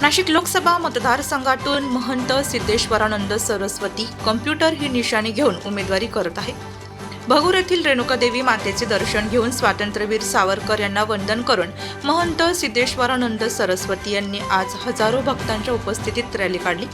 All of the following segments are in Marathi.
नाशिक लोकसभा मतदारसंघातून महंत सिद्धेश्वरानंद सरस्वती कॉम्प्युटर ही निशाणी घेऊन उमेदवारी करत आहे। भगूर येथील रेणुकादेवी मातेचे दर्शन घेऊन स्वातंत्र्यवीर सावरकर यांना वंदन करून महंत सिद्धेश्वरानंद सरस्वती यांनी आज हजारो भक्तांच्या उपस्थितीत रॅली काढली।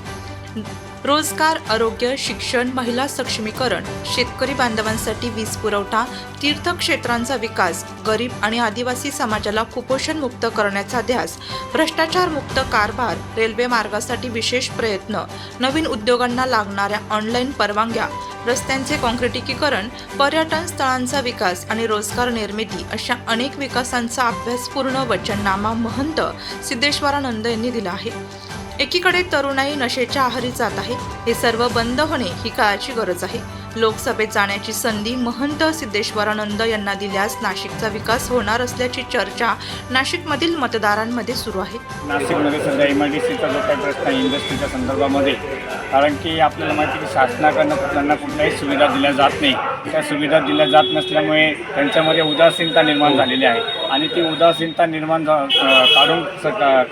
रोजगार, आरोग्य, शिक्षण, महिला सक्षमीकरण, शेतकरी बांधवांसाठी वीज पुरवठा, तीर्थक्षेत्रांचा विकास, गरीब आणि आदिवासी समाजाला कुपोषण मुक्त करण्याचा ध्यास, भ्रष्टाचार मुक्त कारभार, रेल्वे मार्गासाठी विशेष प्रयत्न, नवीन उद्योगांना लागणाऱ्या ऑनलाईन परवानग्या, रस्त्यांचे काँक्रिटीकरण, पर्यटन स्थळांचा विकास आणि रोजगार निर्मिती अशा अनेक विकासांचा अभ्यासपूर्ण वचननामा महंत सिद्धेश्वरानंद यांनी दिला आहे। एकीकडे तरुणाई नशेच्या आहारी जात आहे, हे सर्व बंद होणे ही काळाची गरज आहे। लोकसभेत जाण्याची संधी महंत सिद्धेश्वरानंद यांना दिल्यास नाशिकचा विकास होणार असल्याची चर्चा नाशिकमधील मतदारांमध्ये सुरू आहे। नाशिकमध्ये सध्या MIDCचा जो काही प्रश्न आहे इंडस्ट्रीच्या संदर्भामध्ये, कारण की आपल्याला माहिती आहे की शासनाकडनं त्यांना कुठल्याही सुविधा दिल्या जात नाही। त्या सुविधा दिल्या जात नसल्यामुळे त्यांच्यामध्ये उदासीनता निर्माण झालेली आहे आणि ती उदासीनता निर्माण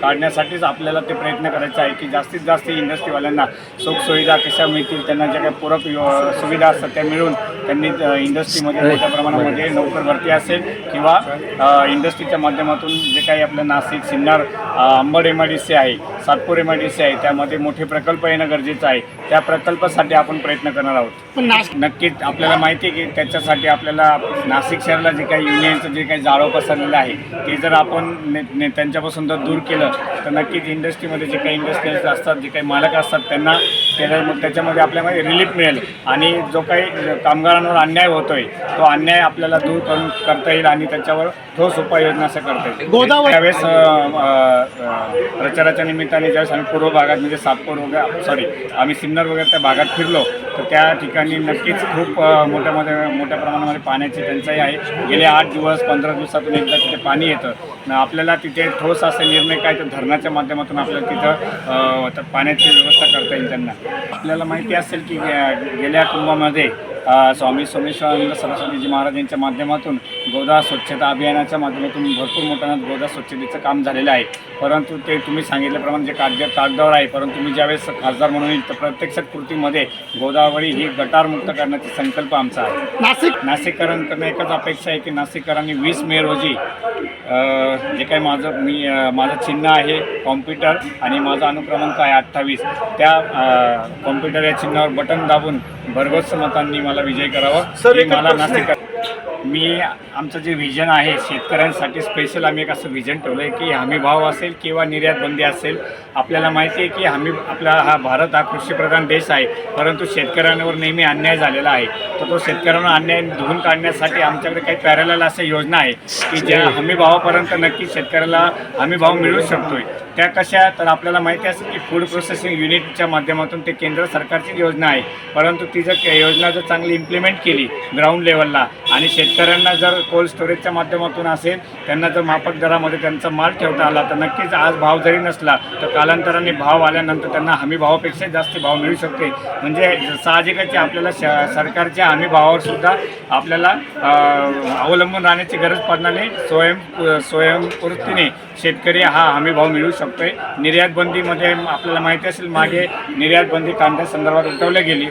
काढण्यासाठीच आपल्याला ते प्रयत्न करायचे आहे की जास्तीत जास्त इंडस्ट्रीवाल्यांना सुखसुविधा कशा मिळतील, त्यांना ज्या काही पूरक सुविधा असतात त्या मिळून त्यांनी इंडस्ट्रीमध्ये मोठ्या प्रमाणामध्ये नोकर भरती असेल किंवा इंडस्ट्रीच्या माध्यमातून जे काही आपलं नाशिक, सिन्नर, अंबड MIDC आहे, सातपूर MIDC आहे, त्यामध्ये मोठे प्रकल्प येणं गरजेचं आहे। त्या प्रकल्पासाठी आपण प्रयत्न करणार आहोत। पण नक्कीच आपल्याला माहिती आहे की त्याच्यासाठी आपल्याला नाशिक शहराला जे काही युनियनचं जे काही जाळं पसरलेलं आहे ते जर आपण त्यांच्यापासून जर दूर केलं तर नक्कीच इंडस्ट्रीमध्ये जे काही इंडस्ट्रीज असतात, जे काही मालक असतात त्यांना त्याच्यामध्ये आपल्यामध्ये रिलीफ मिळेल आणि जो काही कामगारांवर अन्याय होतोय तो अन्याय आपल्याला दूर करता येईल आणि त्याच्यावर ठोस उपाययोजना असं करता येईल। त्यावेळेस प्रचाराच्या निमित्ताने ज्यावेळेस आम्ही पूर्व भागात म्हणजे सातपूर वगैरे आम्ही सिन्नर वगैरे त्या भागात फिरलो तर त्या ठिकाणी नक्कीच खूप मोठ्या प्रमाणामध्ये पाण्याची टंचाई आहे। गेले 8 दिवस 15 दिवसातून एकदा तिथे पाणी येतं। आपल्याला तिथे ठोस असे निर्णय काय तर धरणाच्या माध्यमातून आपल्याला तिथं पाण्याची व्यवस्था करता येईल त्यांना। आपल्याला माहिती असेल की गेल्या कुंभामध्ये स्वामी सोमेश्वरानंद सरस्वतीजी महाराज यांच्या माध्यमातून गोदा स्वच्छता अभियानाच्या माध्यमातून भरपूर मोठ्या गोदा स्वच्छतेचं काम झालेलं आहे। परंतु ते तुम्ही सांगितल्याप्रमाणे जे कागदावर आहे, परंतु मी ज्यावेळेस खासदार म्हणून येईल तर प्रत्यक्षात कृतीमध्ये गोदावरी ही गटारमुक्त करण्याचा संकल्प आमचा आहे। नाशिककरांकडून एकच अपेक्षा आहे की नाशिककरांनी 20 मे रोजी जे काही माझं चिन्ह आहे कॉम्प्युटर आणि माझा अनुक्रमांक आहे 28, त्या कॉम्प्युटर या चिन्हावर बटन दाबून भरघोस मतांनी मला विजय करावा। मला नाशिक आमचं जे व्हिजन आहे शेतकऱ्यांसाठी स्पेशल आम्ही एक असं व्हिजन ठेवलं आहे की हमी भाव असेल किंवा निर्यात बंदी असेल। आपल्याला माहिती आहे की आपला हा भारत हा कृषीप्रधान देश आहे, परंतु शेतकऱ्यांवर नेहमी अन्याय झालेला आहे। तर तो शेतकऱ्यांना अन्याय धुवून काढण्यासाठी आमच्याकडे काही पॅरलल अशा योजना आहे की ज्या हमी भावापर्यंत नक्की शेतकऱ्याला हमी भाव मिळू शकतोय। त्या कशा तर आपल्याला माहिती असेल की फूड प्रोसेसिंग युनिटच्या माध्यमातून ते केंद्र सरकारची योजना आहे, परंतु ती जर योजना जर चांगली इम्प्लिमेंट केली ग्राउंड लेवलला आणि शेतकऱ्यांना जर कोल्ड स्टोरेजच्या माध्यमातून असेल त्यांना जर माफक दरामध्ये त्यांचा माल ठेवता आला तर नक्कीच आज भाव जरी नसला तर कालांतराने भाव आल्यानंतर त्यांना हमी भावापेक्षा जास्त भाव मिळू शकते। म्हणजे साहजिकच आपल्याला सरकारच्या हमी भावावर सुद्धा आपल्याला अवलंबून राहण्याची गरज पडणार नाही। स्वयंपूर्तीने शेतकरी हा हमी भाव मिळू शकतोय। निर्यात बंदीमध्ये आपल्याला माहिती असेल मागे निर्यात बंदी कांद्या संदर्भात उठवली गेली,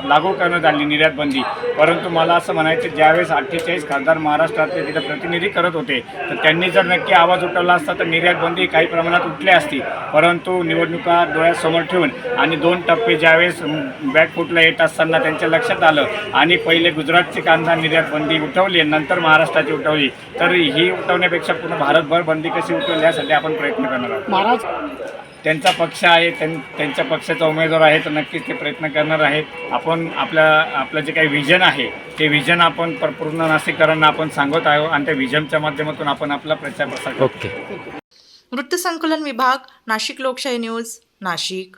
लागू करण्यात आली निर्यात बंदी, परंतु मला असं म्हणायचं ज्यावेळेस 48 खासदार महाराष्ट्रातले तिथे प्रतिनिधी करत होते तर त्यांनी जर नक्की आवाज उठवला असता तर निर्यात बंदी काही प्रमाणात उठली असती, परंतु निवडणुका डोळ्यासमोर ठेवून आणि 2 टप्पे ज्यावेळेस बॅकफुटला येत असताना त्यांच्या लक्षात आलं आणि पहिले गुजरातची कांदा निर्यात बंदी उठवली नंतर महाराष्ट्राची उठवली, तर ही उठवण्यापेक्षा पूर्ण भारतभर बंदी कशी उठवली यासाठी आपण प्रयत्न करणार आहोत। महाराज त्यांचा पक्ष आहे, त्यांच्या पक्षाचा उमेदवार आहे तर नक्कीच ते प्रयत्न करणार आहेत। आपण आपलं जे काही व्हिजन आहे ते व्हिजन आपण पूर्ण नाशिककरांना आपण सांगत आहोत आणि त्या व्हिजनच्या माध्यमातून आपण आपला प्रचार प्रसार करतो। वृत्तसंकलन विभाग, नाशिक लोकशाही न्यूज, नाशिक।